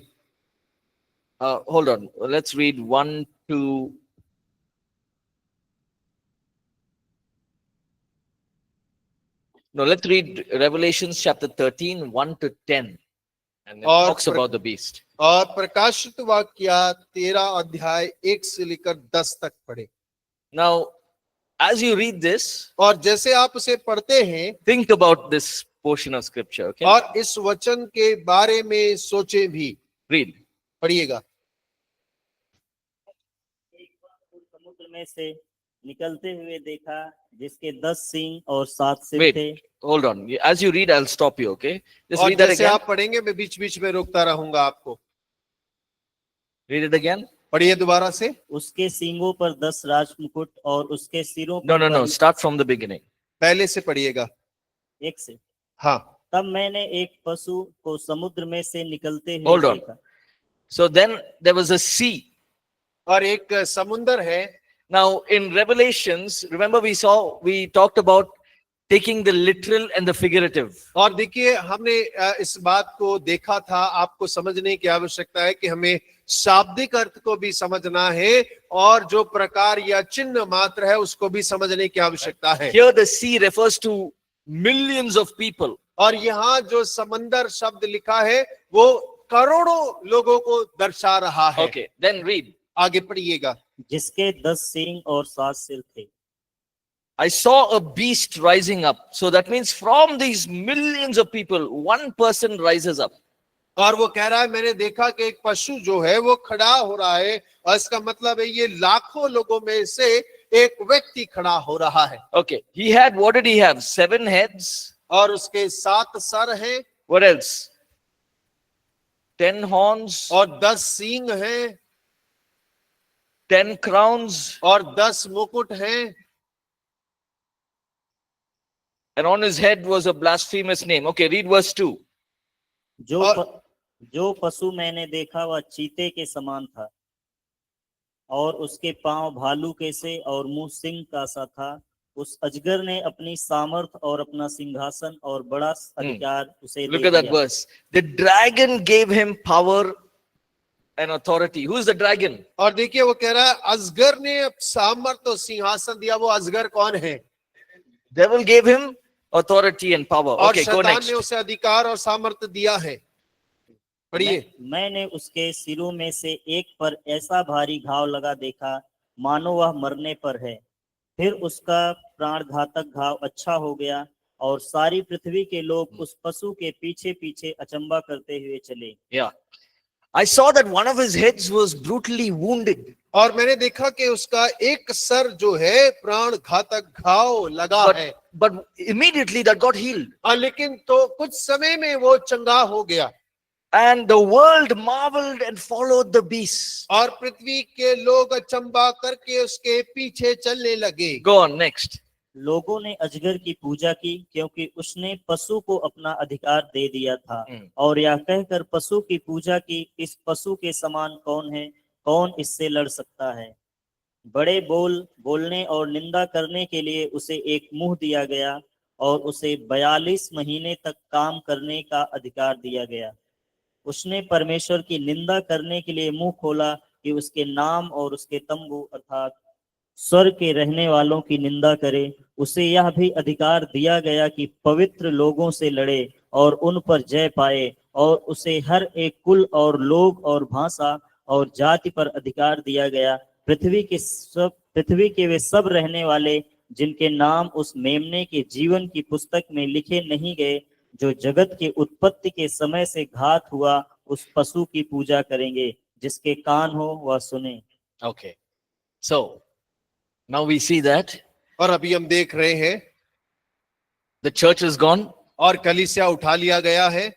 Hold on. Let's read 1 to. No, let's read Revelations chapter 13, 1 to 10. And it और talks about the beast. और प्रकाशित वाक्य 13 अध्याय 1 से लेकर 10 तक पढ़े। Now, as you read this, और जैसे आप उसे पढ़ते हैं think about this portion of scripture. Okay, और इस वचन के बारे में सोचें भी। read. पढ़िएगा। एक बार उस समुद्र में से निकलते हुए देखा जिसके 10 सींग और 7 सिर Wait. थे। Hold on. As you read, I'll stop you. Okay, just और read that जैसे again. आप पढ़ेंगे मैं बीच बीच में रोकता रहूंगा आपको। Read it again. पढ़िए दोबारा से। उसके सींगों पर 10 राजमुकुट और उसके सिरों No, पर no, no. Start from the beginning. पहले से पढ़िएगा। एक से। हाँ। तब मैंने एक पशु को समुद्र में से निकलते हुए Hold on. देखा। So then there was a sea. और एक समुंदर है। Now in Revelations, remember we talked about taking the literal and the figurative. और देखिए हमने इस बात को देखा था। आपको समझने की आवश्यकता है कि हमें शाब्दिक अर्थ को भी समझना है और जो प्रकार या चिन्ह मात्र है उसको भी समझने की आवश्यकता है। Here the sea refers to millions of people. और यहाँ जो समंदर शब्द लिखा है वो करोड़ों लोगों को दर्शा रहा है। Okay, then read. आगे पढ़िएगा। जिसके 10 सींग और 7 सिर थे। I saw a beast rising up. So that means from these millions of people, one person rises up. और वो कह रहा है मैंने देखा कि एक पशु जो है वो खड़ा हो रहा है और इसका मतलब है ये लाखों लोगों में से एक व्यक्ति खड़ा हो रहा है। Okay, he had, what did he have? 7 heads. और उसके 7 सर हैं। What else? 10 horns, और 10 सींग हैं 10 crowns, और 10 मुकुट हैं। and on his head was a blasphemous name. Okay, read verse 2. जो पशु मैंने देखा वह चीते के समान था और उसके पांव भालू के से और मुंह सिंह का सा था। उस अजगर ने अपनी सामर्थ और अपना सिंहासन और बड़ा अधिकार उसे Look दे at that दिया। verse. The dragon gave him power and authority. Who is the dragon? और देखिए वो कह रहा है अजगर ने सामर्थ और सिंहासन दिया। वो अजगर कौन है? Devil gave him authority and power. और Okay, go शैतान next. ने उसे अधिकार और सामर्थ दिया है। पढ़िए। मैंने उसके सिरों में से एक पर ऐसा भारी घाव लगा देखा मानो वह मरने पर है। फिर उसका प्राण घातक घाव अच्छा हो गया और सारी पृथ्वी के लोग उस पशु के पीछे पीछे अचंबा करते हुए चले। Yeah. I saw that one of his heads was brutally wounded. और मैंने देखा कि उसका एक सर जो है प्राण घातक घाव लगा है। But immediately that got healed. लेकिन तो कुछ समय में वो चंगा हो गया। And the world marveled and followed the beast. और पृथ्वी के लोग अचंबा करके उसके पीछे चलने लगे। Go on, next. लोगों ने अजगर की पूजा की क्योंकि उसने पशु को अपना अधिकार दे दिया था और यह कहकर पशु की पूजा की, इस पशु के समान कौन है, कौन इससे लड़ सकता है। बड़े बोलने और निंदा करने के लिए उसे एक मुंह दिया गया और उसे 42 महीने तक काम करने का अधिकार दिया गया। उसने परमेश्वर की निंदा करने के लिए मुंह खोला कि उसके नाम और उसके तंबू अर्थात स्वर्ग के रहने वालों की निंदा करे। उसे यह भी अधिकार दिया गया कि पवित्र लोगों से लड़े और उन पर जय पाए और उसे हर एक कुल और लोग और भाषा और जाति पर अधिकार दिया गया। पृथ्वी के वे सब रहने वाले जिनके नाम उस मेमने के जीवन की पुस्तक में लिखे नहीं गए, जो जगत के उत्पत्ति के समय से घात हुआ, उस पशु की पूजा करेंगे। जिसके कान हो वह सुने। Okay. So now we see that और अभी हम देख रहे हैं The church is gone. और कलीसिया उठा लिया गया है।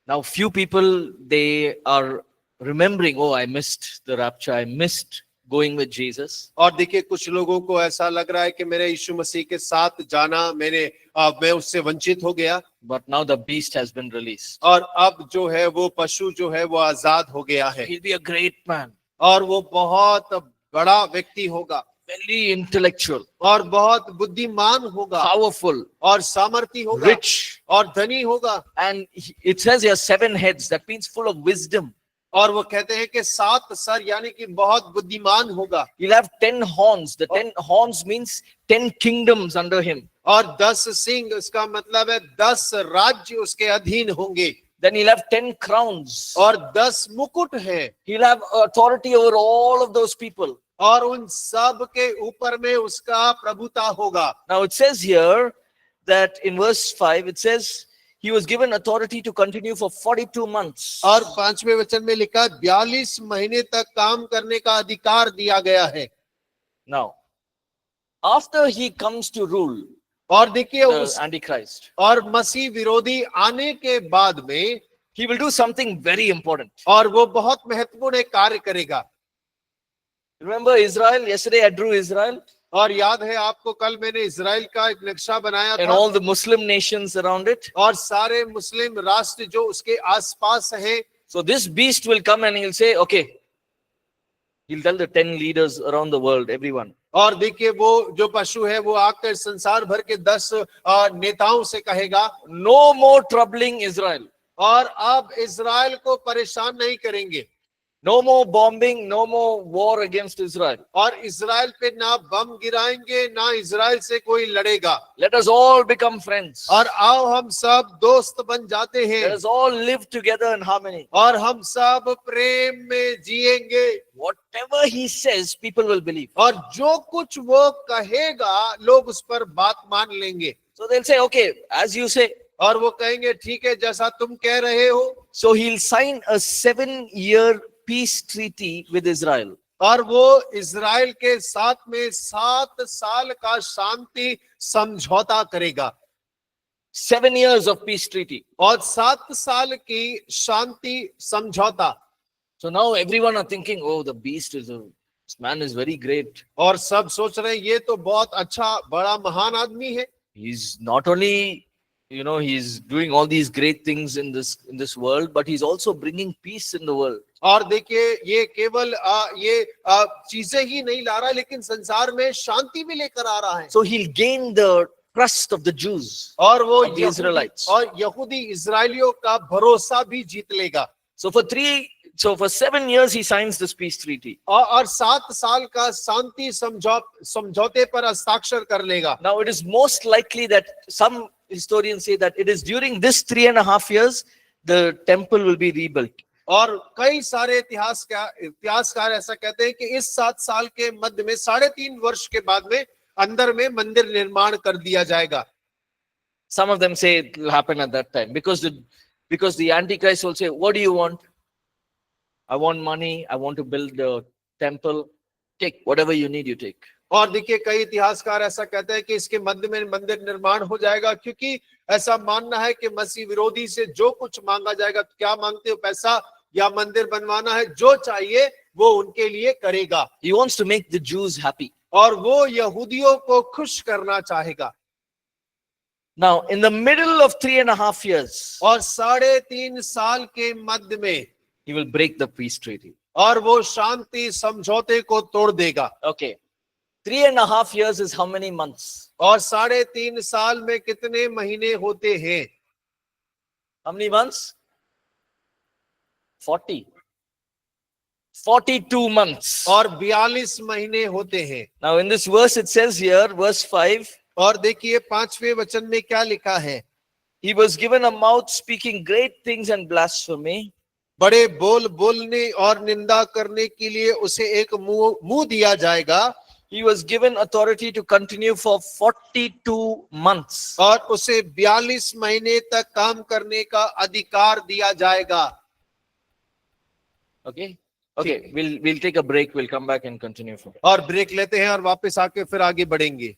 Now, few people, they are remembering, oh, I missed the rapture. I missed going with Jesus. और देखिए कुछ लोगों को ऐसा लग रहा है कि मेरे यीशु मसीह के साथ जाना मैं उससे वंचित हो गया। But now the beast has been released. और अब जो है वो पशु जो है वो आजाद हो गया है He'll be a great man, और वो बहुत बड़ा व्यक्ति होगा very intellectual, और बहुत बुद्धिमान होगा powerful, और सामर्थी होगा rich. और धनी होगा। And it says here 7 heads. That means full of wisdom. और वो कहते हैं कि 7 सर यानी कि बहुत बुद्धिमान होगा। He'll have 10 horns. The 10 horns means 10 kingdoms under him. और 10 सिंह इसका मतलब है 10 राज्य उसके अधीन होंगे। Then he'll have 10 crowns. और 10 मुकुट है He'll have authority over all of those people. और उन सब के ऊपर में उसका प्रभुता होगा। Now it says here that in verse 5, it says he was given authority to continue for 42 months. और 5वें वचन में लिखा 42 महीने तक काम करने का अधिकार दिया गया है। Now, after he comes to rule, और देखिए the उस Antichrist, और मसीह विरोधी आने के बाद में he will do something very important. और वो बहुत महत्वपूर्ण एक कार्य करेगा। Remember Israel? Yesterday I drew Israel और याद है आपको कल मैंने इजराइल का एक नक्शा बनाया and था all the Muslim nations around it. और सारे मुस्लिम राष्ट्र जो उसके आसपास हैं। So this beast will come and he'll say, okay, he'll tell the 10 leaders around the world, everyone. और देखिए वो जो पशु है वो आकर संसार भर के 10 नेताओं से कहेगा No more troubling Israel. और अब इजराइल को परेशान नहीं करेंगे No more bombing, no more war against Israel. और इजराइल पे ना बम गिराएंगे ना इजराइल से कोई लड़ेगा Let us all become friends. और आओ हम सब दोस्त बन जाते हैं Let us all live together in harmony. और हम सब प्रेम में जिएंगे Whatever he says, people will believe. और जो कुछ वो कहेगा लोग उस पर बात मान लेंगे So they'll say, okay, as you say. और वो कहेंगे ठीक है जैसा तुम कह रहे हो। So he'll sign a 7-year peace treaty with Israel. और वो इजराइल के साथ में 7 साल का शांति समझौता करेगा 7 years of peace treaty. और 7 साल की शांति समझौता। So now everyone are thinking, oh, the beast this man is very great. और सब सोच रहे हैं ये तो बहुत अच्छा बड़ा महान आदमी है। He's not only, he's doing all these great things in this world, but he's also bringing peace in the world. और देखिए ये केवल ये चीजें ही नहीं ला रहा लेकिन संसार में शांति भी लेकर आ रहा है। So he'll gain the trust of the Jews, और वो of the Israelites. और यहूदी इजराइलियों का भरोसा भी जीत लेगा। So for 7 years he signs this peace treaty. और 7 साल का शांति समझौते पर हस्ताक्षर कर लेगा। Now it is most likely that some historians say that it is during this 3.5 years the temple will be rebuilt. और कई सारे इतिहासकार ऐसा कहते हैं कि इस 7 साल के मध्य में 3.5 वर्ष के बाद में अंदर में मंदिर निर्माण कर दिया जाएगा। Some of them say it will happen at that time because the Antichrist will say, what do you want? I want money. I want to build the temple. Take whatever you need, you take. और देखिए कई इतिहासकार ऐसा कहते हैं कि इसके मध्य में मंदिर निर्माण हो जाएगा क्योंकि ऐसा मानना है कि मसीह विरोधी से जो कुछ मांगा जाएगा। तो क्या मांगते हो, पैसा या मंदिर बनवाना है? जो चाहिए वो उनके लिए करेगा। He wants to make the Jews happy. और वो यहूदियों को खुश करना चाहेगा। Now, in the middle of 3.5 years, और 3.5 साल के मध्य में he will break the peace treaty. और वो शांति समझौते को तोड़ देगा। Okay. 3.5 years is how many months? और 3.5 साल में कितने महीने होते हैं? How many months? 40. 42 months. और 42 महीने होते हैं। Now in this verse it says here, verse 5, और देखिए 5वें वचन में क्या लिखा है? he was given a mouth speaking great things and blasphemy. बड़े बोल बोलने और निंदा करने के लिए उसे एक मुंह दिया जाएगा। He was given authority to continue for 42 months. और उसे 42 महीने तक काम करने का अधिकार दिया जाएगा। Okay. We'll take a break. We'll come back and continue from. और ब्रेक लेते हैं और वापस आके फिर आगे बढ़ेंगे।